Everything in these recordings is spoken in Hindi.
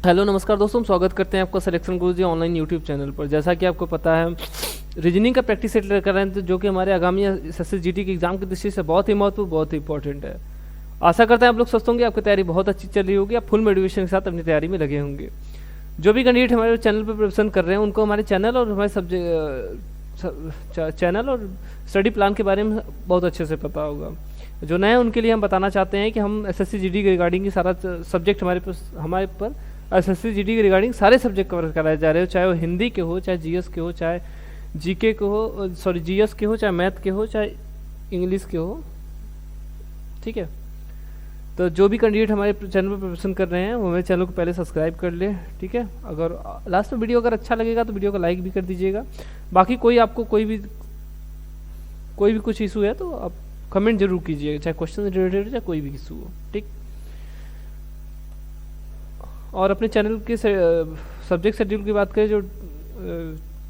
हेलो नमस्कार दोस्तों, स्वागत करते हैं आपका सिलेक्शन गुरुजी ऑनलाइन यूट्यूब चैनल पर। जैसा कि आपको पता है, रीजनिंग का प्रैक्टिस सेट कर रहे हैं तो जो कि हमारे आगामी SSGT के एग्जाम की दृष्टि से बहुत ही महत्वपूर्ण, बहुत ही इंपॉर्टेंट है। आशा करते हैं आप लोग स्वस्थ होंगे, आपकी तैयारी बहुत अच्छी चल रही होगी, आप फुल मोटिवेशन के साथ अपनी तैयारी में लगे होंगे। जो भी कैंडिडेट हमारे चैनल पर प्रिपरेशन कर रहे हैं उनको हमारे चैनल और हमारे चैनल और स्टडी प्लान के बारे में बहुत अच्छे से पता होगा। जो नए हैं उनके लिए हम बताना चाहते हैं कि हम SSGT के रिगार्डिंग की सारा सब्जेक्ट हमारे पर SSGT के रिगार्डिंग सारे सब्जेक्ट कवर कराए जा रहे हो, चाहे वो हिंदी के हो, चाहे GS के हो, चाहे GK के हो, सॉरी GS के हो, चाहे मैथ के हो, चाहे इंग्लिश के हो। ठीक है, तो जो भी कैंडिडेट हमारे चैनल पर प्रिपरेशन कर रहे हैं वो मेरे चैनल को पहले सब्सक्राइब कर ले। ठीक है, अगर लास्ट में वीडियो अगर अच्छा लगेगा तो वीडियो को लाइक भी कर दीजिएगा। बाकी आपको कोई भी कुछ इशू है तो आप कमेंट जरूर कीजिएगा, चाहे क्वेश्चन रिलेटेड हो चाहे कोई भी इशू हो। ठीक, और अपने चैनल के सब्जेक्ट शेड्यूल की बात करें, जो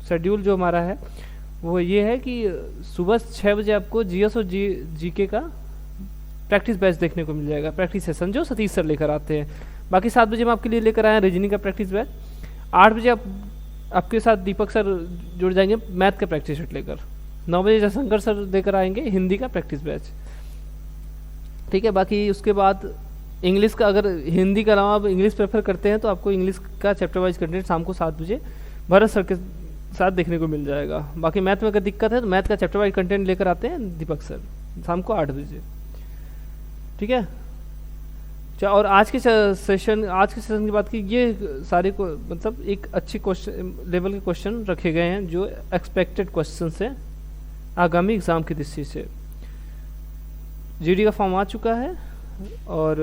शेड्यूल जो हमारा है वो ये है कि सुबह 6 बजे आपको GS और GK का प्रैक्टिस बैच देखने को मिल जाएगा, प्रैक्टिस सेशन जो सतीश सर लेकर आते हैं। बाकी 7 बजे हम आपके लिए लेकर आए हैं रीजनिंग का प्रैक्टिस बैच। 8 बजे आपके साथ दीपक सर जुड़ जाएंगे मैथ का प्रैक्टिस सेट लेकर। 9 बजे जयशंकर सर लेकर आएंगे हिंदी का प्रैक्टिस बैच। ठीक है, बाकी उसके बाद इंग्लिश का, अगर हिंदी के अलावा आप इंग्लिश प्रेफर करते हैं तो आपको इंग्लिश का चैप्टर वाइज कंटेंट शाम को 7 बजे भरत सर के साथ देखने को मिल जाएगा। बाकी मैथ में अगर दिक्कत है तो मैथ का चैप्टर वाइज कंटेंट लेकर आते हैं दीपक सर शाम को 8 बजे। ठीक है, और आज के सेशन की बात की, ये सारे को मतलब एक अच्छे क्वेश्चन लेवल के क्वेश्चन रखे गए हैं जो एक्सपेक्टेड क्वेश्चन है आगामी एग्जाम की दृष्टि से। GD का फॉर्म आ चुका है और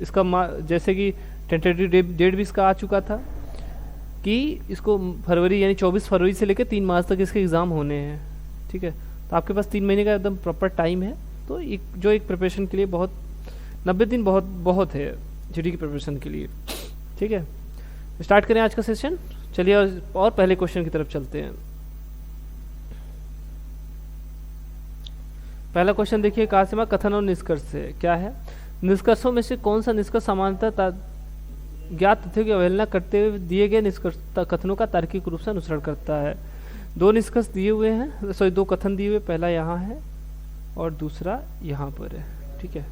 इसका जैसे कि टेंटेटिव डेट भी इसका आ चुका था कि इसको फरवरी यानी 24 फरवरी से लेकर 3 मार्च तक इसके एग्ज़ाम होने हैं। ठीक है, तो आपके पास 3 महीने का एकदम प्रॉपर टाइम है। तो एक प्रिपरेशन के लिए 90 दिन बहुत है GD की प्रिपरेशन के लिए। ठीक है, स्टार्ट करें आज का सेशन। चलिए और पहले क्वेश्चन की तरफ चलते हैं। पहला क्वेश्चन देखिए, कासिमा कथन और निष्कर्ष से क्या है। निष्कर्षों में से कौन सा निष्कर्ष सामान्यतः ज्ञात तथ्यों की अवहेलना करते हुए दिए गए निष्कर्ष कथनों का तार्किक रूप से अनुसरण करता है। 2 निष्कर्ष दिए हुए हैं, 2 कथन दिए हुए, पहला यहाँ है और दूसरा यहाँ पर है। ठीक है,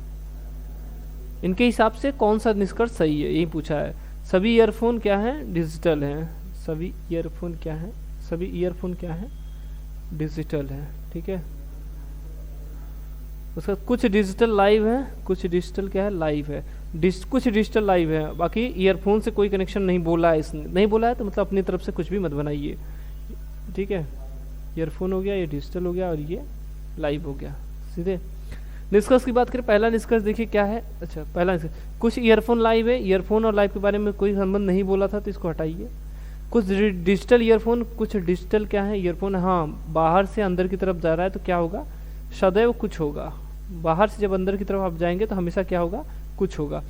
इनके हिसाब से कौन सा निष्कर्ष सही है यही पूछा है। सभी ईयरफोन क्या है, डिजिटल हैं। सभी ईयरफोन क्या है, डिजिटल है। ठीक है, उसका कुछ डिजिटल लाइव है, कुछ डिजिटल क्या है, लाइव है। कुछ डिजिटल लाइव है, बाकी ईयरफोन से कोई कनेक्शन नहीं बोला है इसने। नहीं बोला है तो मतलब अपनी तरफ से कुछ भी मत बनाइए। ठीक है, ईयरफोन हो गया, ये डिजिटल हो गया और ये लाइव हो गया। सीधे निष्कर्ष की बात करें, पहला निष्कर्ष देखिए क्या है। अच्छा, पहला निष्कर्ष, कुछ ईयरफोन लाइव है। ईयरफोन और लाइव के बारे में कोई संबंध नहीं बोला था तो इसको हटाइए। कुछ डिजिटल ईयरफोन, कुछ डिजिटल क्या है, ईयरफोन। हाँ, बाहर से अंदर की तरफ जा रहा है तो क्या होगा, सदैव कुछ होगा। बाहर से जब अंदर की तरफ आप जाएंगे तो हमेशा क्या होगा, कुछ होगा।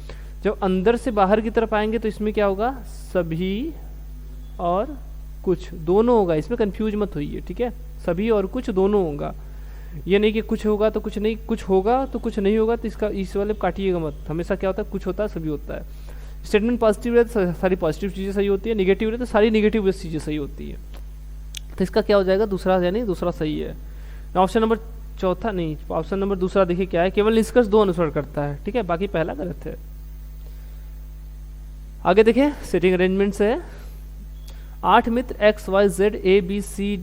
जब अंदर से बाहर की तरफ आएंगे तो इसमें क्या होगा, सभी और कुछ दोनों होगा। इसमें कंफ्यूज मत होइए। ठीक है, सभी और कुछ दोनों होगा। ये नहीं कि कुछ होगा तो कुछ नहीं, कुछ होगा तो कुछ नहीं होगा। तो इसका इस वाले काटिएगा मत। हमेशा क्या होता है, कुछ होता है, सभी होता है। स्टेटमेंट पॉजिटिव है तो सारी पॉजिटिव चीज़ें सही होती है, निगेटिव है तो सारी निगेटिव चीज़ें सही होती है। तो इसका क्या हो जाएगा, दूसरा, यानी दूसरा सही है। ऑप्शन नंबर चौथा नहीं, ऑप्शन नंबर दूसरा देखिए क्या है, केवल निष्कर्ष 2 अनुसरण करता है। ठीक है, बाकी पहला गलत है। आगे देखिए, सेटिंग अरेंजमेंट से है। 8 मित्र XYZ ABC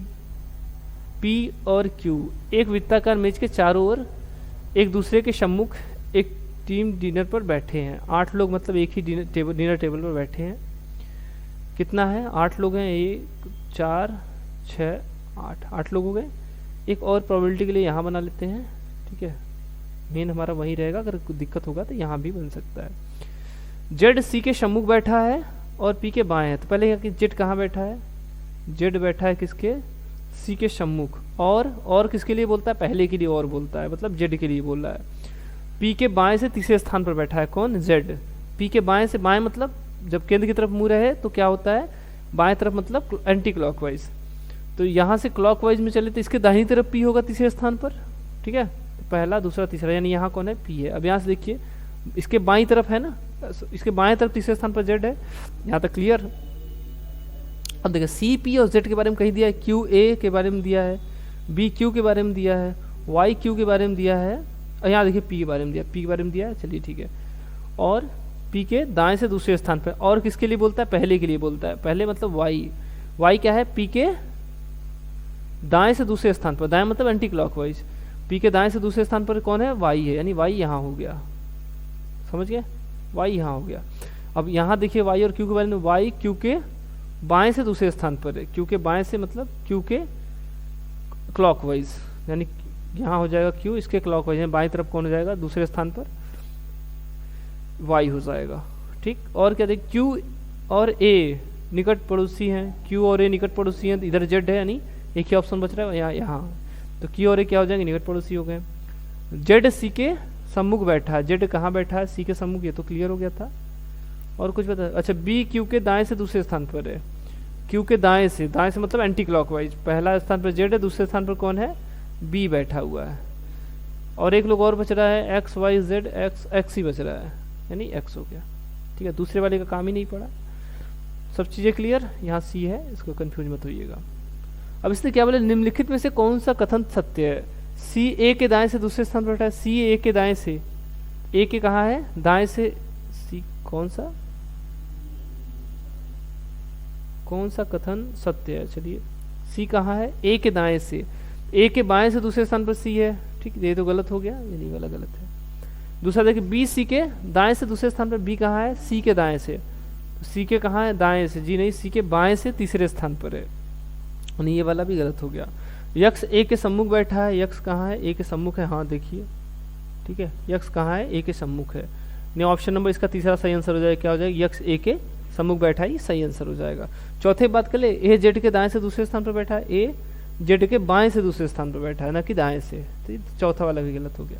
P और Q एक वृत्ताकार मेज के चारों ओर एक दूसरे के सम्मुख एक टीम डिनर पर बैठे हैं। 8 लोग मतलब एक ही डिनर टेबल पर बैठे हैं। कितना है, 8 लोग हैं। 1 4 6 8 लोग हो गए। एक और प्रोबेबिलिटी के लिए यहाँ बना लेते हैं। ठीक है, मेन हमारा वही रहेगा, अगर कोई दिक्कत होगा तो यहाँ भी बन सकता है। Z C के सम्मुख बैठा है और P के बाएं है। तो पहले Z कहाँ बैठा है, Z बैठा है किसके, C के सम्मुख। और किसके लिए बोलता है, पहले के लिए और बोलता है, मतलब Z के लिए बोल रहा है। P के बाएं से तीसरे स्थान पर बैठा है कौन, Z। P के बाएं से, बाएं मतलब जब केंद्र की तरफ मुँह रहे तो क्या होता है, बाएं तरफ मतलब एंटी क्लॉकवाइज। तो यहाँ से क्लॉकवाइज में चले तो इसके दाहिनी तरफ P होगा तीसरे स्थान पर। ठीक है, तो पहला, दूसरा, तीसरा, यानी यहाँ कौन है, P है। अब यहाँ से देखिए, इसके बाईं तरफ है ना, इसके बाएं तरफ तीसरे स्थान पर जेड है। यहाँ तक क्लियर। अब देखिए सी पी और जेड के बारे में कहीं दिया है, क्यू ए के बारे में दिया है, बी क्यू के बारे में दिया है, वाई क्यू के बारे में दिया है, और यहाँ देखिए पी के बारे में दिया, पी के बारे में दिया है। चलिए ठीक है। और पी के दाएं से दूसरे स्थान पर, और किसके लिए बोलता है? पहले के लिए बोलता है। पहले मतलब वाई, वाई क्या है? पी के दाएं से दूसरे स्थान पर, दाएं मतलब एंटी क्लॉकवाइज। पी के दाएं से दूसरे स्थान पर कौन है? वाई है, यानी वाई यहाँ हो गया, समझ गए? वाई यहाँ हो गया। अब यहाँ देखिए वाई और क्यू के बारे में, वाई क्यू के बाएं से दूसरे स्थान पर है, क्यू के बाएं से मतलब क्यू के क्लॉकवाइज, यानी यहाँ हो जाएगा क्यू, इसके क्लॉकवाइज बाएं तरफ कौन हो जाएगा? दूसरे स्थान पर वाई हो जाएगा। ठीक। और क्या देख, क्यू और ए निकट पड़ोसी हैं, क्यू और ए निकट पड़ोसी हैं, इधर जेड है, यानी एक ही ऑप्शन बच रहा है यहाँ, तो क्यू और ए क्या हो जाएंगे? निकट पड़ोसी हो गए। जेड सी के सम्मुख बैठा है, जेड कहाँ बैठा है? सी के सम्मुख, ये तो क्लियर हो गया था। और कुछ बता? अच्छा, बी क्यू के दाएं से दूसरे स्थान पर है, क्यू के दाएं से मतलब एंटी क्लॉकवाइज। पहला स्थान पर जेड है, दूसरे स्थान पर कौन है? बी बैठा हुआ है। और एक लोग और बच रहा है, एक्स वाई जेड, एक्स ही बच रहा है, यानी एक्स हो गया। ठीक है, दूसरे वाले का काम ही नहीं पड़ा। सब चीज़ें क्लियर। यहाँ सी है, इसको कंफ्यूज मत होइएगा। अब इसने क्या बोले? निम्नलिखित में से कौन सा कथन सत्य है? सी ए के दाएं से दूसरे स्थान पर बैठा है, सी ए के दाएं से, ए के कहाँ है? दाएं से। सी कौन सा कथन सत्य है? चलिए, सी कहाँ है? ए के दाएं से, ए के बाएं से दूसरे स्थान पर सी है। ठीक, ये तो गलत हो गया, ये नहीं वाला गलत है। दूसरा देखिए, बी सी के दाएं से दूसरे स्थान पर, बी कहाँ है? सी के दाएं से, सी के कहाँ है? दाएं से, जी नहीं, सी के बाएं से तीसरे स्थान पर है, नहीं ये वाला भी गलत हो गया। यक्ष ए के सम्मुख बैठा है, यक्ष कहाँ है? ए के सम्मुख है, हाँ देखिए, ठीक है, यक्ष कहाँ है? ए के सम्मुख है, नहीं ऑप्शन नंबर इसका तीसरा सही आंसर हो जाएगा। क्या हो जाएगा? यक्ष ए के सम्मुख बैठा ही सही आंसर हो जाएगा। चौथे बात कर ले, ए जेड के दाएं से दूसरे स्थान पर बैठा है, ए जेड के बाएं से दूसरे स्थान पर बैठा है, ना कि दाएं से, तो चौथा वाला भी गलत हो गया।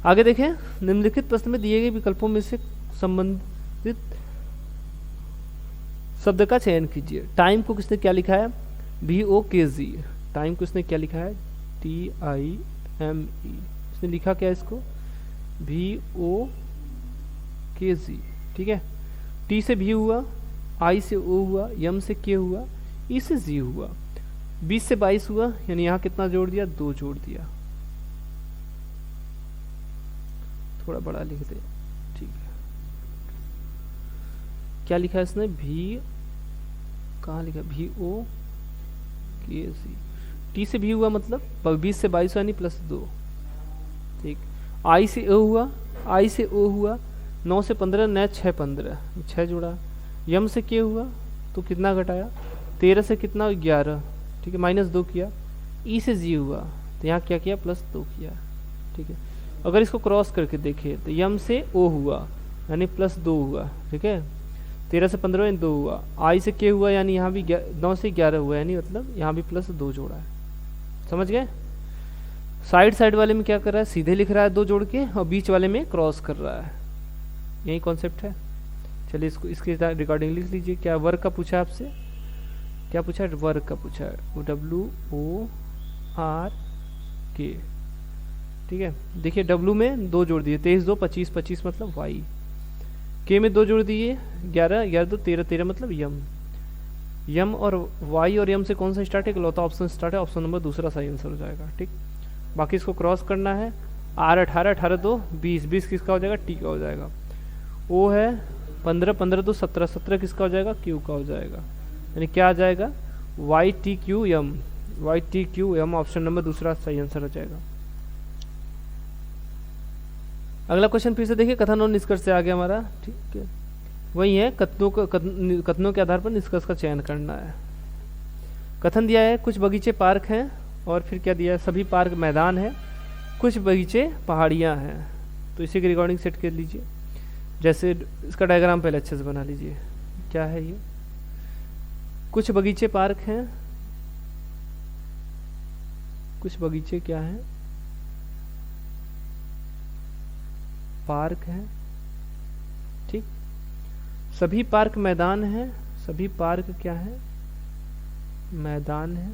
आगे देखें, निम्नलिखित प्रश्न में दिए गए विकल्पों में से संबंधित शब्द का चयन कीजिए। टाइम को किसने क्या लिखा है? VOKG। टाइम को इसने क्या लिखा है? TIME। इसने लिखा क्या इसको? VOKG। ठीक है, T से V हुआ, I से O हुआ, M से K हुआ, E से G हुआ, 20 से 22 हुआ, यानी यहाँ कितना जोड़ दिया? 2 जोड़ दिया। थोड़ा बड़ा लिख दे, ठीक है। क्या लिखा है इसने? कहाँ लिखा? VOKG। टी से भी हुआ मतलब 20 से 22 यानी +2। ठीक। आई से ओ हुआ, आई से ओ हुआ, 9 से 15 नया 6 15, 6 जोड़ा। यम से के हुआ तो कितना घटाया? 13 से कितना? 11। ठीक है, -2 किया। ई से जी हुआ तो यहाँ क्या किया? +2 किया। ठीक है, अगर इसको क्रॉस करके देखें तो यम से ओ हुआ यानी +2 हुआ। ठीक है, 13 से 15 यानी 2 हुआ। आई से के हुआ यानी यहाँ भी 9 से 11 हुआ, यानी मतलब यहाँ भी +2 जोड़ा है। समझ गए? साइड वाले में क्या कर रहा है? सीधे लिख रहा है 2 जोड़ के, और बीच वाले में क्रॉस कर रहा है। यही कॉन्सेप्ट है। चलिए इसको इसके रिकॉर्डिंग लिख लीजिए। क्या वर्ग का पूछा आपसे? क्या पूछा है? वर्ग का पूछा है, WORK। ठीक है, देखिए W में 2 जोड़ दिए, 23 2 25 25 मतलब Y। K में 2 जोड़ दिए, 11 11 2 13 13 मतलब यम और Y और यम से कौन सा स्टार्ट है? इकलौता ऑप्शन स्टार्ट है, ऑप्शन नंबर दूसरा सही आंसर हो जाएगा। ठीक, बाकी इसको क्रॉस करना है। R 18 18 2 20 20 किसका हो जाएगा? T का हो जाएगा। O है 15 15 2 17 17 किसका हो जाएगा? Q का हो जाएगा। यानी क्या आ जाएगा? YTQM। YTQM ऑप्शन नंबर दूसरा सही आंसर हो जाएगा। अगला क्वेश्चन फिर से देखिए, कथन और निष्कर्ष से आ गया हमारा। ठीक है, वही है, कथनों के आधार पर निष्कर्ष का चयन करना है। कथन दिया है कुछ बगीचे पार्क हैं, और फिर क्या दिया है? सभी पार्क मैदान है, कुछ बगीचे पहाड़ियाँ हैं। तो इसी की रिकॉर्डिंग सेट कर लीजिए। जैसे इसका डायग्राम पहले अच्छे से बना लीजिए। क्या है ये? कुछ बगीचे पार्क हैं, कुछ बगीचे क्या हैं? पार्क है। ठीक, सभी पार्क मैदान है, सभी पार्क क्या है? मैदान है।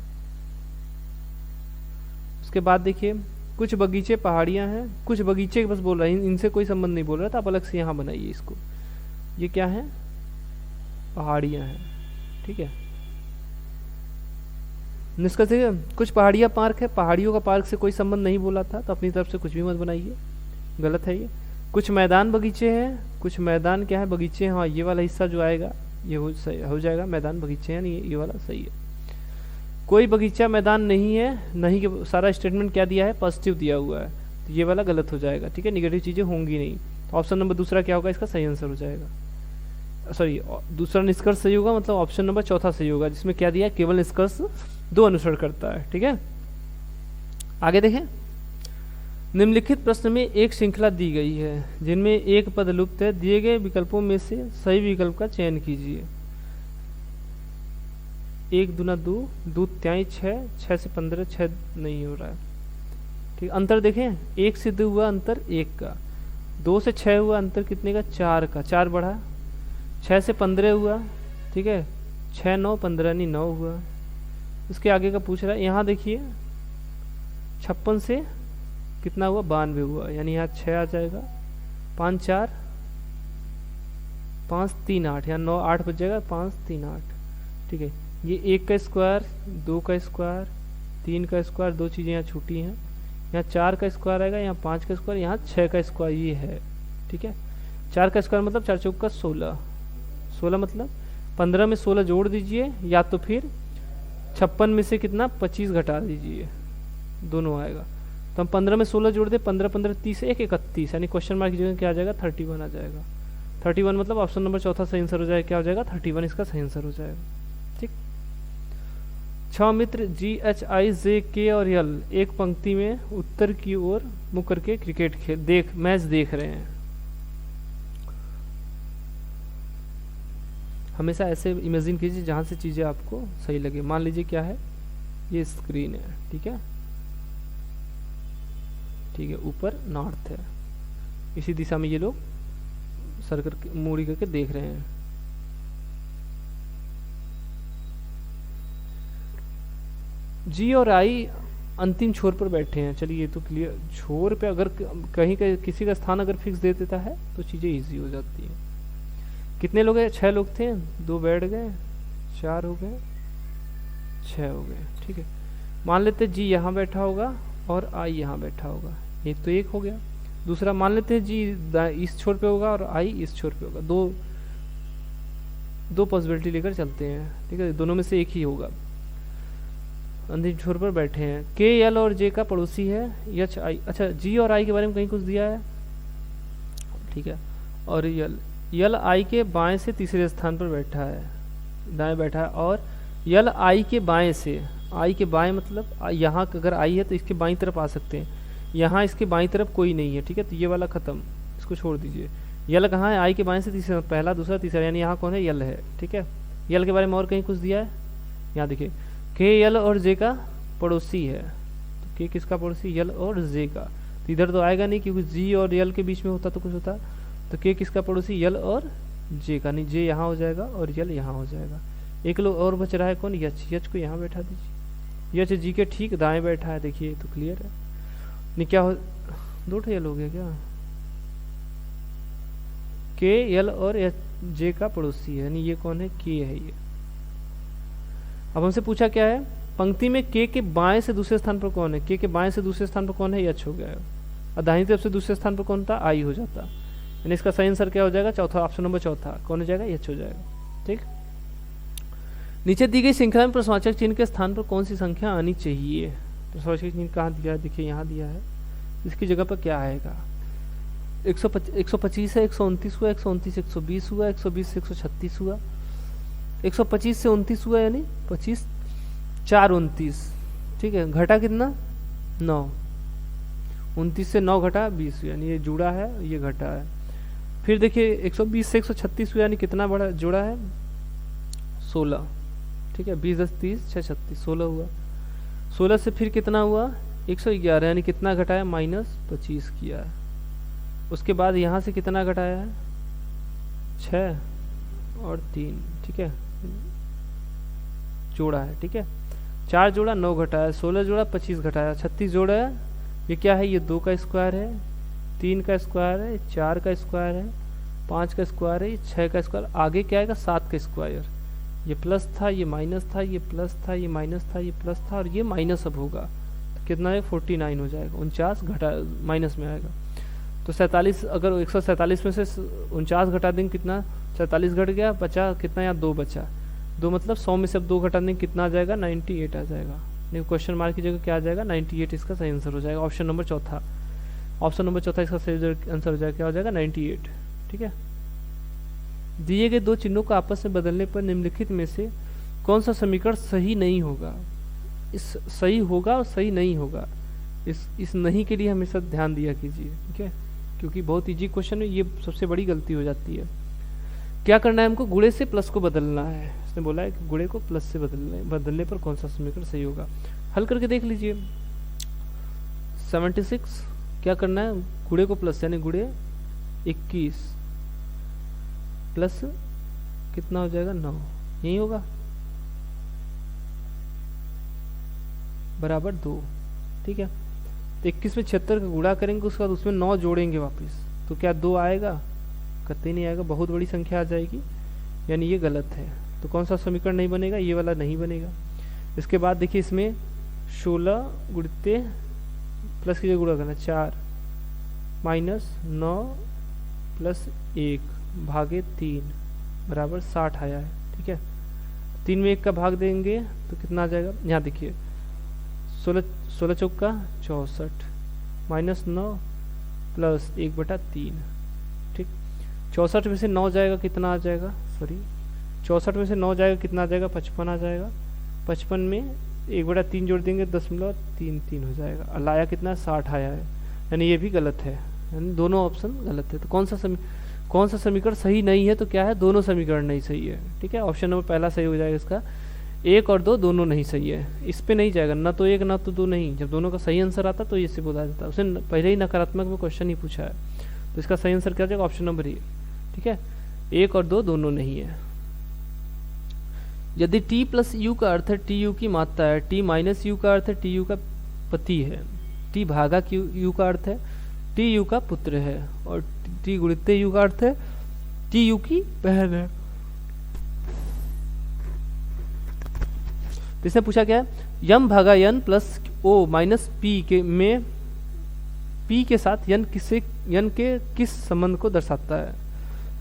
उसके बाद देखिए कुछ बगीचे पहाड़ियाँ हैं, कुछ बगीचे बस बोल रहा है, इनसे कोई संबंध नहीं बोल रहा था, आप अलग से यहाँ बनाइए इसको। ये क्या है, पहाड़ियाँ हैं, ठीक है। निष्कर्ष है कुछ पहाड़ियाँ पार्क है, पहाड़ियों का पार्क से कोई संबंध नहीं बोला था, तो अपनी तरफ से कुछ भी मत बनाइए, गलत है ये। कुछ मैदान बगीचे हैं, कुछ मैदान क्या है, बगीचे, हाँ ये वाला हिस्सा जो आएगा ये हो जाएगा, मैदान बगीचे हैं, ये वाला सही है। कोई बगीचा मैदान नहीं है, नहीं के सारा स्टेटमेंट क्या दिया है, पॉजिटिव दिया हुआ है, तो ये वाला गलत हो जाएगा, ठीक है, निगेटिव चीज़ें होंगी नहीं। ऑप्शन नंबर दूसरा क्या होगा, इसका सही आंसर हो जाएगा। सॉरी, दूसरा निष्कर्ष सही होगा, मतलब ऑप्शन नंबर चौथा सही होगा, जिसमें क्या दिया है, केवल निष्कर्ष 2 अनुसरण करता है, ठीक है। आगे देखें, निम्नलिखित प्रश्न में एक श्रृंखला दी गई है जिनमें एक पद लुप्त है, दिए गए विकल्पों में से सही विकल्प का चयन कीजिए। 1 दूना 2, 2 त्याई 6, 6 से 15, 6 नहीं हो रहा है, ठीक। अंतर देखें, 1 से 2 हुआ अंतर 1 का, 2 से 6 हुआ अंतर कितने का, 4 का, 4 बढ़ा, 6 से 15 हुआ, ठीक है, 6 9 15 नहीं 9 हुआ। उसके आगे का पूछ रहा है, यहाँ देखिए 56 से कितना हुआ, 92 हुआ, यानी यहाँ 6 आ जाएगा, 5 4 5 3 8, यहाँ 9 8 बच जाएगा, 5 3 8, ठीक है। ये 1 का स्क्वायर, 2 का स्क्वायर, 3 का स्क्वायर, 2 चीज़ें यहाँ छूटी हैं, यहाँ 4 का स्क्वायर आएगा, यहाँ 5 का स्क्वायर, यहाँ 6 का स्क्वायर, ये है, ठीक है। 4 का स्क्वायर मतलब 4 चौक का 16, 16 मतलब 15 में 16 जोड़ दीजिए, या तो फिर 56 में से कितना 25 घटा दीजिए, दोनों आएगा। तो हम 15 में 16 जोड़ दे, 15 15 30 1 31, यानी क्वेश्चन मार्क की जगह क्या आ जाएगा, 31 आ जाएगा। 31 मतलब ऑप्शन नंबर चौथा सही आंसर हो जाएगा, क्या हो जाएगा, 31 इसका सही आंसर हो जाएगा, ठीक। 6 मित्र GHIJK और L एक पंक्ति में उत्तर की ओर मुख करके क्रिकेट मैच देख रहे हैं। हमेशा ऐसे इमेजिन कीजिए जहाँ से चीज़ें आपको सही लगे। मान लीजिए क्या है, ये स्क्रीन है, ठीक है, ठीक है, ऊपर नॉर्थ है, इसी दिशा में ये लोग सर करके मूड़ी करके देख रहे हैं। जी और आई अंतिम छोर पर बैठे हैं। चलिए ये तो क्लियर, छोर पे अगर कहीं का किसी का स्थान अगर फिक्स दे देता है तो चीज़ें इजी हो जाती हैं। कितने लोग हैं, 6 लोग थे, 2 बैठ गए, 4 हो गए, 6 हो गए, ठीक है। मान लेते जी यहाँ बैठा होगा और आई यहाँ बैठा होगा, एक तो एक हो गया। दूसरा मान लेते हैं जी इस छोर पे होगा और आई इस छोर पे होगा, दो पॉसिबिलिटी लेकर चलते हैं, ठीक है, दोनों में से एक ही होगा। अंतिम छोर पर बैठे हैं, के एल और जे का पड़ोसी है एच आई, अच्छा जी और आई के बारे में कहीं कुछ दिया है, ठीक है, और यल आई के बाएं से तीसरे स्थान पर बैठा है, दाएं बैठा है, और यल आई के बाएं से, आई के बाएं मतलब यहाँ अगर आई है तो इसके बाईं तरफ आ सकते हैं, यहाँ इसके बाईं तरफ कोई नहीं है, ठीक है, तो ये वाला खत्म, इसको छोड़ दीजिए। यल कहाँ है, आई के बाएं से तीसरा, पहला दूसरा तीसरा, यानी यहाँ कौन है, यल है, ठीक है। यल के बारे में और कहीं कुछ दिया है, यहाँ देखिए के यल और जे का पड़ोसी है, तो के किसका पड़ोसी, यल और जे का, तो इधर तो आएगा नहीं क्योंकि जी और यल के बीच में होता तो कुछ होता, तो के किसका पड़ोसी, यल और जे का, नहीं जे यहाँ हो जाएगा और यल यहाँ हो जाएगा। एक लोग और बच रहा है कौन, यच, यच को यहाँ बैठा दीजिए, यच जी के ठीक दाएं बैठा है, देखिए तो क्लियर है। नहीं क्या हो, 2 यल हो गया क्या, के यल और एच जे का पड़ोसी है, यानी ये कौन है, के है ये। अब हमसे पूछा क्या है, पंक्ति में के बाएं से दूसरे स्थान पर कौन है, के बाएं से दूसरे स्थान पर कौन है, एच हो गया, और दाहिनी तरफ से दूसरे स्थान पर कौन था, आई हो जाता, यानी इसका सही आंसर क्या हो जाएगा, चौथा, ऑप्शन नंबर चौथा कौन हो जाएगा, एच हो जाएगा, ठीक। नीचे दी गई श्रृंखला में प्रश्नवाचक चिन्ह के स्थान पर कौन सी संख्या आनी चाहिए, प्रश्नवाचक चिन्ह कहाँ दिया है, देखिए यहाँ दिया है, इसकी जगह पर क्या आएगा, 125 है, 129 हुआ, 129 120 हुआ, 120 से 136 हुआ, 125 से 29 हुआ, यानी 25 4 29, ठीक है, घटा कितना 9, 29 से 9 घटा 20, यानी ये जुड़ा है, ये घटा है। फिर देखिए 120 से 136 हुआ, यानी कितना बड़ा जुड़ा है, 16, ठीक है, 20 10 30 6 36, 16 हुआ। 16 से फिर कितना हुआ, 111, यानी कितना घटाया, -25 किया है। उसके बाद यहाँ से कितना घटाया है, 6 और 3, ठीक है, जोड़ा है, ठीक है, 4 जोड़ा 9 घटाया, 16 जोड़ा 25 घटाया, 36 जोड़ा है ये क्या है, ये 2 का स्क्वायर है, 3 का स्क्वायर है, 4 का स्क्वायर है, 5 का स्क्वायर है, ये 6 का स्क्वायर, आगे क्या आएगा 7 का स्क्वायर। ये प्लस था, ये माइनस था, ये प्लस था, ये माइनस था, ये प्लस था, और ये माइनस अब होगा तो कितना है 49 हो जाएगा। 49 घटा माइनस में आएगा तो 47, अगर 147 में से 49 घटा देंगे कितना, 47 घट गया, बचा कितना, यहाँ 2 बचा, 2 मतलब 100 में से अब 2 घटा देंगे कितना आ जाएगा, 98 आ जाएगा। नहीं, क्वेश्चन मार्क की जगह क्या आ जाएगा, 98 इसका सही आंसर हो जाएगा। ऑप्शन नंबर चौथा, ऑप्शन नंबर चौथा इसका सही आंसर हो जाएगा, क्या हो जाएगा 98। ठीक है। दिए गए दो चिन्हों को आपस में बदलने पर निम्नलिखित में से कौन सा समीकरण सही नहीं होगा। इस सही होगा और सही नहीं होगा, इस नहीं के लिए हमेशा ध्यान दिया कीजिए। ठीक है, क्योंकि बहुत इजी क्वेश्चन है, ये सबसे बड़ी गलती हो जाती है। क्या करना है हमको, गुणे से प्लस को बदलना है। इसने बोला है कि गुणे को प्लस से बदलने पर कौन सा समीकरण सही होगा। हल करके देख लीजिए। 76 क्या करना है, गुणे को प्लस यानी गुणे 21 प्लस कितना हो जाएगा 9, यही होगा, बराबर 2। ठीक है, तो 21 में 76 का गुणा करेंगे, उसके बाद उसमें 9 जोड़ेंगे वापस, तो क्या 2 आएगा, कतई नहीं आएगा, बहुत बड़ी संख्या आ जाएगी, यानी ये गलत है। तो कौन सा समीकरण नहीं बनेगा, ये वाला नहीं बनेगा। इसके बाद देखिए इसमें 16 गुणते प्लस की जगह गुणा करना 4 माइनस 9 प्लस 1 भागे 3 बराबर 60 आया है। ठीक है, 3 में 1 का भाग देंगे तो कितना आ जाएगा, यहाँ देखिए 16 चौका 64 माइनस 9 प्लस 1/3। ठीक, 64 में से 9 जाएगा कितना आ जाएगा, सॉरी 64 में से 9 जाएगा कितना आ जाएगा, 55 आ जाएगा। 55 में 1/3 जोड़ देंगे 10.33 हो जाएगा, और लाया कितना 60 आया है, यानी ये भी गलत है, यानी दोनों ऑप्शन गलत है। तो कौन सा समीकरण सही नहीं है, तो क्या है, दोनों समीकरण नहीं सही है। ठीक है, ऑप्शन नंबर पहला सही हो जाएगा इसका, 1 और 2 दोनों नहीं सही है, इस पे नहीं जाएगा, ना तो 1 ना तो 2 नहीं। जब दोनों का सही आंसर आता तो इससे बोला जाता, उसने पहले ही नकारात्मक में क्वेश्चन ही पूछा है, तो इसका सही आंसर क्या हो जाएगा, ऑप्शन नंबर ए। ठीक है, 1 और 2 दोनों नहीं है। यदि t प्लस यू का अर्थ है टी यू की मात्रा है, t माइनस यू का अर्थ है टी यू का पति है, t भागा यू का अर्थ है टी यू का पुत्र है, और t गुणित यू का अर्थ है टी यू की बहन है। इसने पूछा क्या है, यम भागा यन प्लस ओ माइनस पी के में पी के साथ यन के किस संबंध को दर्शाता है।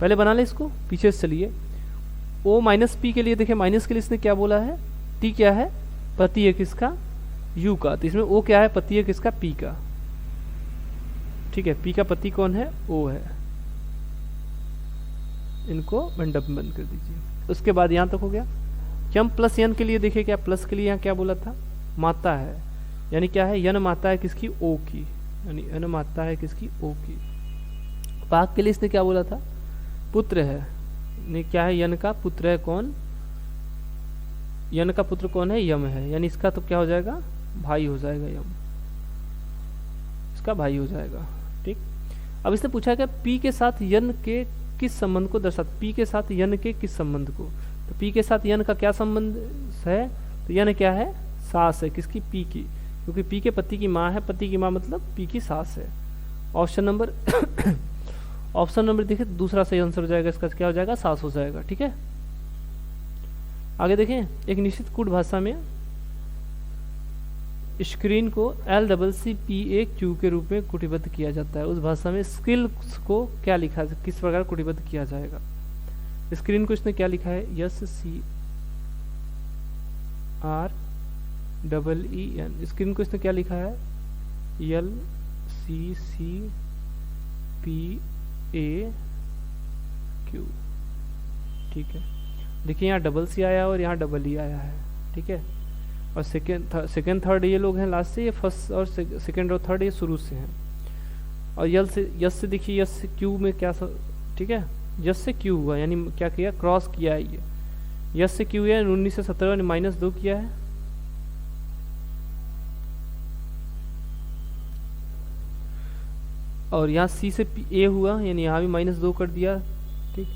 पहले बना ले इसको, पीछे से चलिए। ओ माइनस पी के लिए देखिए, माइनस के लिए इसने क्या बोला है, टी क्या है, पति है किसका, यू का, तो इसमें ओ क्या है, पति है किसका, पी का। ठीक है, पी का पति कौन है, ओ है। इनको मंडप में बंद कर दीजिए। उसके बाद यहां तक हो गया। यम प्लस यन के लिए देखिए, क्या प्लस के लिए यहाँ क्या बोला था, माता है, यानी क्या है, यन माता है किसकी, ओ की, यानी यन माता है किसकी, ओ की। भाग के लिए इसने क्या बोला था, पुत्र है, नहीं क्या है, यन का पुत्र है कौन, यन का पुत्र कौन है, यम है, यानी इसका तो क्या हो जाएगा, भाई हो जाएगा, यम इसका भाई हो जाएगा। ठीक, अब इसने पूछा कि पी के साथ यन के किस संबंध को दर्शाता, पी के साथ यन के किस संबंध को, तो पी के साथ यन का क्या संबंध है, तो यन क्या है, सास है किसकी, पी की, क्योंकि पी के पति की माँ है, पति की माँ मतलब पी की सास है। ऑप्शन नंबर ऑप्शन नंबर देखिए दूसरा सही आंसर हो जाएगा, इसका क्या हो जाएगा, सास हो जाएगा। ठीक है, आगे देखें। एक निश्चित कूट भाषा में स्क्रीन को LCCPAQ के रूप में कूटीबद्ध किया जाता है, उस भाषा में स्किल्स को क्या लिखा, किस प्रकार कूटीबद्ध किया जाएगा। स्क्रीन को इसने क्या लिखा है, SCREEN। स्क्रीन को इसने क्या लिखा है, LCCPAQ। ठीक है, देखिए यहाँ डबल सी आया और यहाँ डबल ई आया है। ठीक है, और सेकेंड थर्ड ये लोग हैं लास्ट से, ये फर्स्ट और सेकेंड और थर्ड ये शुरू से हैं। और यस से देखिए, यस से क्यू में क्या ठीक है, यस से क्यू हुआ, यानी क्या किया, क्रॉस किया है। ये यस से क्यू है, 19 से 17 ने -2 किया है। और यहाँ सी से ए हुआ, यानी यहाँ भी -2 कर दिया। ठीक,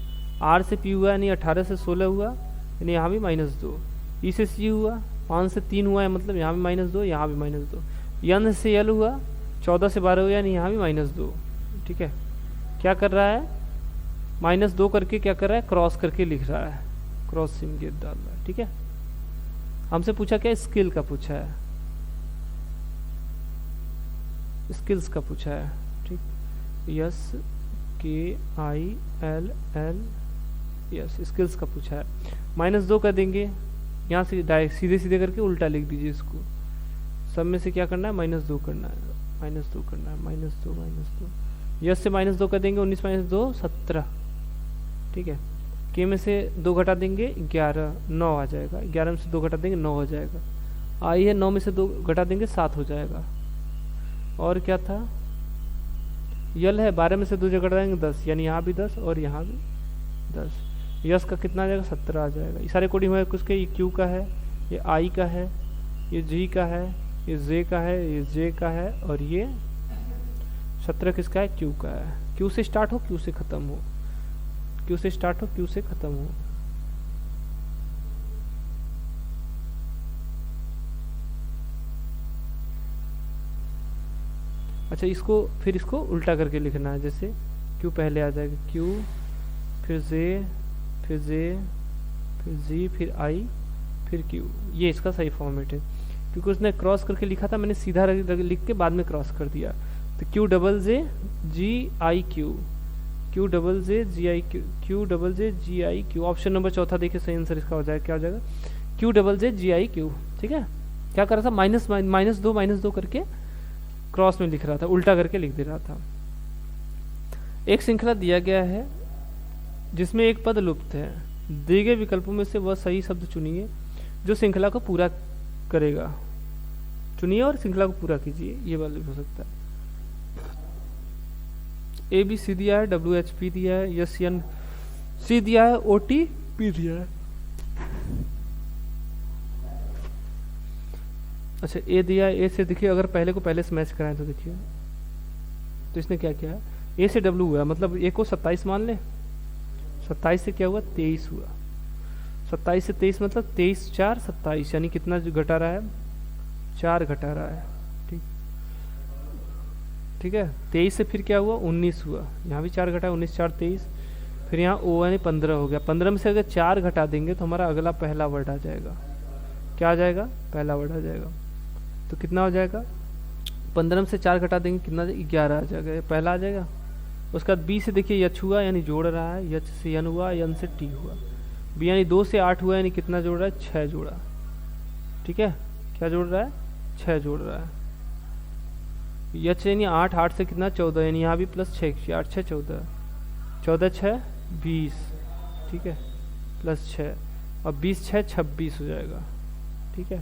आर से पी हुआ, यानी 18 से 16 हुआ, यानी यहाँ भी -2। ई से सी हुआ, 5 से 3 हुआ है, मतलब यहाँ भी -2, यहाँ भी -2। यन से यल हुआ, 14 से 12 हो गया, यानी यहाँ भी -2। ठीक है, क्या कर रहा है, -2 करके क्या कर रहा है, क्रॉस करके लिख रहा है, क्रॉस संकेत डाल रहा है। ठीक है, हमसे पूछा क्या, स्किल का पूछा है, स्किल्स का पूछा है। ठीक, SKILL, यस, स्किल्स का पूछा है। -2 कर देंगे, यहाँ से डायरेक्ट सीधे सीधे करके उल्टा लिख दीजिए इसको। सब में से क्या करना है, -2 करना है, -2 करना है, -2। यस से -2 कर देंगे, 19 - 2 17। ठीक है, के में से 2 घटा देंगे 11, 9 आ जाएगा। 11 में से 2 घटा देंगे 9 हो जाएगा। आई है, 9 में से 2 घटा देंगे 7 हो जाएगा। और क्या था, यल है, 12 में से 2 घटा देंगे 10, यानी यहाँ भी 10 और यहाँ भी 10। यस का कितना आ जाएगा, 17 आ जाएगा। ये सारे कोडिंग हुए किसके, ये क्यू का है, ये आई का है, ये जी का है, ये जे का है, ये जे का है, और ये 17 किसका है, क्यू का है। क्यू से स्टार्ट हो, क्यू से खत्म हो, क्यू से स्टार्ट हो, क्यू से खत्म हो। अच्छा, इसको फिर इसको उल्टा करके लिखना है, जैसे क्यू पहले आ जाएगा, क्यू फिर जे फिर जे फिर जी फिर आई फिर क्यू। ये इसका सही फॉर्मेट है, क्योंकि उसने क्रॉस करके लिखा था, मैंने सीधा लिख के बाद में क्रॉस कर दिया। तो Q double J G I Q, Q double J G I Q, Q double J G I Q. Option number चौथा देखिए सही आंसर इसका हो जाएगा, क्या हो जाएगा, Q double J G I Q. ठीक है, क्या कर रहा था, -2 करके क्रॉस में लिख रहा था, उल्टा करके लिख दे रहा था। एक श्रृंखला दिया गया है जिसमें एक पद लुप्त है, दिए गए विकल्पों में से वह सही शब्द चुनिए जो श्रृंखला को पूरा करेगा। चुनिए और श्रृंखला को पूरा कीजिए, ये वाला भी हो सकता है। ABC दिया है, WHP दिया है, SNC दिया है, OTP दिया है। अच्छा, ए दिया है, ए से देखिए अगर पहले को पहले से मैच कराएं तो देखिए, तो इसने क्या किया है, ए से W हुआ, मतलब ए को 27 मान ले, 27 से क्या हुआ, 23 हुआ। 27 से 23 मतलब 23 4 27, यानी कितना जो घटा रहा है, 4 घटा रहा है। ठीक, ठीक है, 23 से फिर क्या हुआ, 19 हुआ, यहाँ भी 4 घटा, 19 4 23, फिर यहाँ O यानी 15 हो गया। 15 में से अगर 4 घटा देंगे तो हमारा अगला पहला वर्ड आ जाएगा, क्या आ जाएगा, पहला वर्ड आ जाएगा। तो कितना हो जाएगा, 15 में से 4 घटा देंगे कितना, 11 आ जाएगा, ये पहला आ जाएगा। उसके बाद बी से देखिए यच हुआ, यानी जोड़ रहा है, यच से यन हुआ, यन से टी हुआ। बी यानी 2 से 8 हुआ, यानी कितना जोड़ रहा है, 6 जोड़ा। ठीक है, क्या जोड़ रहा है, 6 जोड़ रहा है। यच यानी 8, 8 से कितना 14, यानी यहाँ भी प्लस 6, 8 6 14, 14 6 20। ठीक है, प्लस 6 और 20 6 26 हो जाएगा। ठीक है,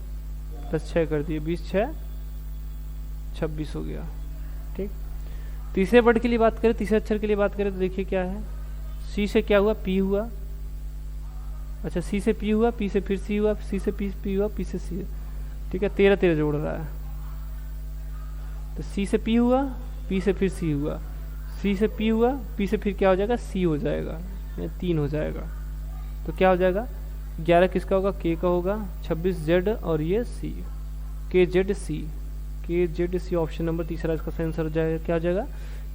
प्लस 6 कर दिए, 20 6 26 हो गया। ठीक, तीसरे वर्ड के लिए बात करें, तीसरे अक्षर के लिए बात करें तो देखिए क्या है, सी से क्या हुआ, पी हुआ। अच्छा, सी से पी हुआ, पी से फिर सी हुआ, सी से पी हुआ, पी से सी। ठीक है, 13 13 जोड़ रहा है। तो सी से पी हुआ, पी से फिर सी हुआ, सी से पी हुआ, पी से फिर क्या हो जाएगा, सी हो जाएगा, 3 हो जाएगा। तो क्या हो जाएगा, 11 किसका होगा, के का होगा, 26 जेड और ये सी, के जेड सी, के जेड सी। ऑप्शन नंबर तीसरा इसका सही आंसर हो जाएगा, क्या हो जाएगा,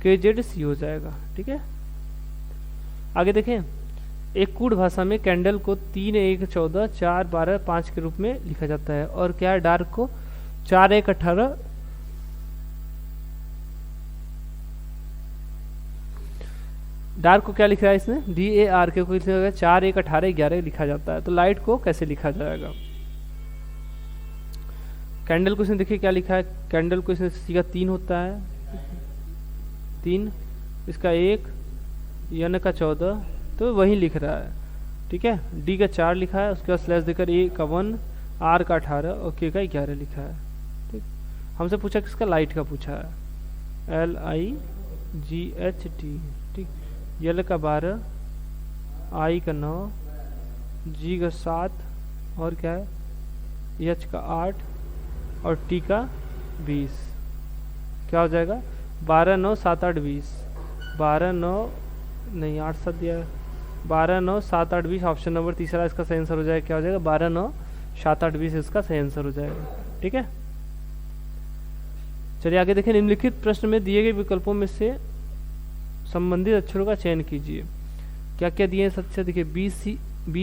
के जेड सी हो जाएगा। ठीक है, आगे देखें, एक कूट भाषा में कैंडल को 3 1 14 4 12 5 के रूप में लिखा जाता है, और क्या है, डार्क को 4 1 18, डार्क को क्या लिख रहा है इसने, DAR के को 4 1 18 11 लिखा जाता है। तो लाइट को कैसे लिखा जाएगा, कैंडल को इसने देखिए क्या लिखा है, कैंडल को इसने सी का 3 होता है, 3, इसका 1, यन का 14, तो वही लिख रहा है। ठीक है, डी का 4 लिखा है, उसके बाद स्लैश देकर ए का 1, आर का 18 और के का 11 लिखा है। ठीक, हमसे पूछा किसका, लाइट का पूछा है, LIGHT। ठीक, यल का 12, आई का 9, जी का 7 और क्या है, एच का 8 और टी का 20। क्या हो जाएगा, 12 9 7 8 20, 12 9 नहीं 8 7 दिया, 12 9 7 8 20। ऑप्शन नंबर तीसरा इसका सही आंसर हो जाएगा, क्या हो जाएगा, 12 9 7 8 20 इसका सही आंसर हो जाएगा। ठीक है, चलिए आगे देखें, निम्नलिखित प्रश्न में दिए गए विकल्पों में से संबंधित अक्षरों का चयन कीजिए। क्या क्या दिए हैं? सबसे देखिए बी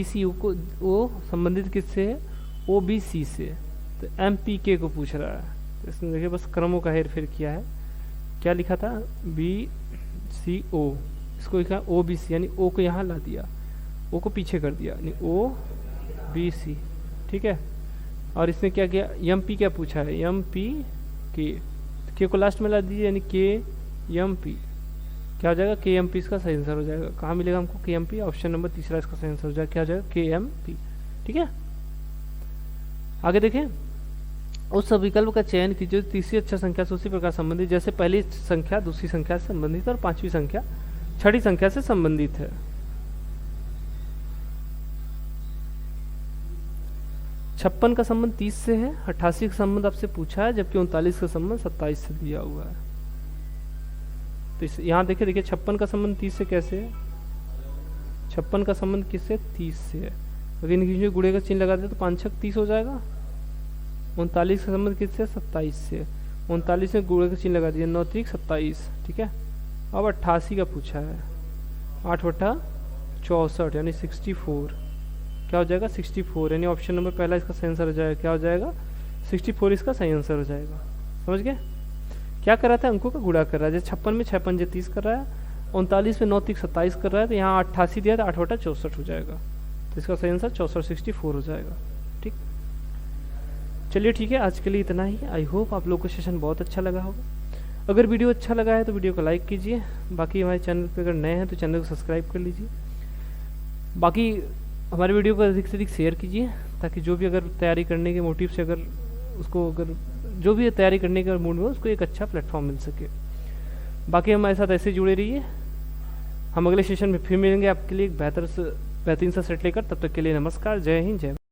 सी को ओ संबंधित किससे है? ओ बी सी से। तो एम पी के को पूछ रहा है, तो इसमें देखिए बस क्रमों का हेर फेर किया है। क्या लिखा था? बी सी ओ, इसको लिखा ओ बी सी, यानी ओ को यहाँ ला दिया, ओ को पीछे कर दिया, यानी ओ बी सी। ठीक है। और इसने क्या किया? एम पी क्या पूछा है? एम पी के को लास्ट में ला दीजिए, यानी के एम पी। क्या हो जाएगा? के एम पी इसका सही आंसर हो जाएगा। कहाँ मिलेगा हमको के एम पी? ऑप्शन नंबर तीसरा इसका सही आंसर हो जाएगा। क्या हो जाएगा? के एम पी। ठीक है। आगे देखें, उस विकल्प का चयन कीजिए जो तीसरी अक्षर संख्या से उसी प्रकार संबंधित, जैसे पहली संख्या दूसरी संख्या से संबंधित और पांचवी संख्या छठी संख्या से संबंधित है। 56 का संबंध 30 से है, 88 का संबंध आपसे पूछा है, जबकि 39 का संबंध 27 से दिया हुआ है। तो यहाँ देखिए 56 का संबंध 30 से कैसे है? 56 का संबंध किससे? 30 से है। अगर इनकी गुणे का चिन्ह लगा दे तो 5 6 30 हो जाएगा। 39 का संबंध किससे? 27 से। 39 में गुणे का चिन्ह लगा दिया, 9 3 27। ठीक है। अब 88 का पूछा है, 8 बटा 64 यानी 64। क्या हो जाएगा? 64, यानी ऑप्शन नंबर पहला इसका सही आंसर हो जाएगा। क्या हो जाएगा? 64 इसका सही आंसर हो जाएगा। समझ गए? क्या कर रहा था? अंकों का गुणा कर रहा है। जैसे 56 में 6 पंजे 30 कर रहा है, 39 में 9 3 27 कर रहा है, तो यहाँ 88 दिया तो 8 बटा 64 हो जाएगा। तो इसका सही आंसर 64 64 हो जाएगा। ठीक, चलिए ठीक है, आज के लिए इतना ही। आई होप आप लोग को सेशन बहुत अच्छा लगा होगा। अगर वीडियो अच्छा लगा है तो वीडियो को लाइक कीजिए। बाकी हमारे चैनल पर अगर नए हैं तो चैनल को सब्सक्राइब कर लीजिए। बाकी हमारे वीडियो को अधिक से अधिक शेयर कीजिए, ताकि जो भी अगर तैयारी करने के मोटिव से अगर जो भी तैयारी करने के मूड में उसको एक अच्छा प्लेटफॉर्म मिल सके। बाकी हमारे साथ ऐसे जुड़े रहिए। हम अगले सेशन में फिर मिलेंगे आपके लिए एक बेहतरीन सा सेट लेकर। तब तक के लिए नमस्कार, जय हिंद, जय।